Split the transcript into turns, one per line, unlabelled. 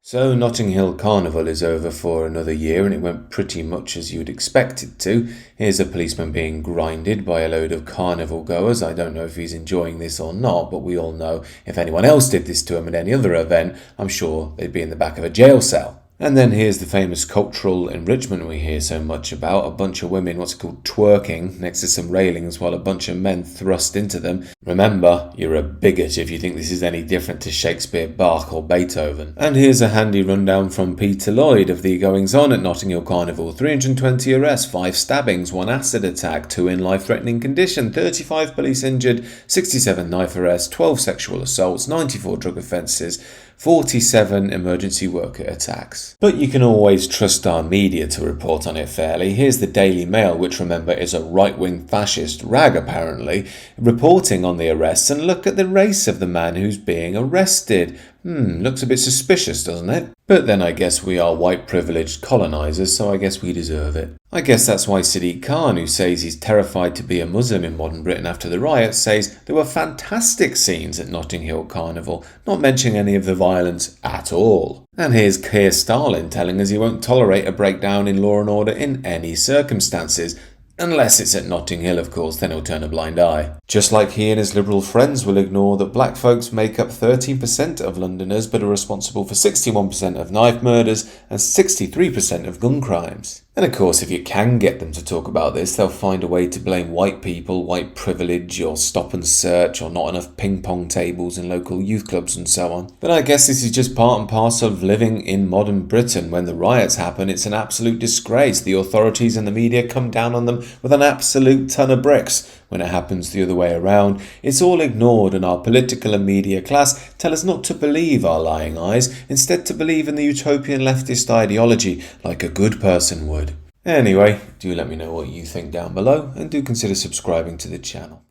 So Notting Hill Carnival is over for another year and it went pretty much as you'd expect it to. Here's a policeman being grinded by a load of carnival goers. I don't know if he's enjoying this or not, but we all know if anyone else did this to him at any other event, I'm sure they'd be in the back of a jail cell. And then here's the famous cultural enrichment we hear so much about. A bunch of women, what's called twerking, next to some railings while a bunch of men thrust into them. Remember, you're a bigot if you think this is any different to Shakespeare, Bach or Beethoven. And here's a handy rundown from Peter Lloyd of the goings-on at Notting Hill Carnival. 320 arrests, 5 stabbings, 1 acid attack, 2 in life-threatening condition, 35 police injured, 67 knife arrests, 12 sexual assaults, 94 drug offences, 47 emergency worker attacks. But you can always trust our media to report on it fairly. Here's the Daily Mail, which remember is a right-wing fascist rag apparently, reporting on the arrests, and look at the race of the man who's being arrested. Looks a bit suspicious, doesn't it? But then I guess we are white privileged colonisers, so I guess we deserve it. I guess that's why Sadiq, who says he's terrified to be a Muslim in modern Britain after the riots, says there were fantastic scenes at Notting Hill Carnival, not mentioning any of the violence at all. And here's Keir telling us he won't tolerate a breakdown in law and order in any circumstances. Unless it's at Notting Hill, of course, then he'll turn a blind eye. Just like he and his liberal friends will ignore that black folks make up 13% of Londoners but are responsible for 61% of knife murders and 63% of gun crimes. And of course, if you can get them to talk about this, they'll find a way to blame white people, white privilege, or stop and search, or not enough ping pong tables in local youth clubs and so on. But I guess this is just part and parcel of living in modern Britain. When the riots happen, it's an absolute disgrace. The authorities and the media come down on them with an absolute ton of bricks. When it happens the other way around, it's all ignored, and our political and media class tell us not to believe our lying eyes, instead to believe in the utopian leftist ideology like a good person would. Anyway, do let me know what you think down below, and do consider subscribing to the channel.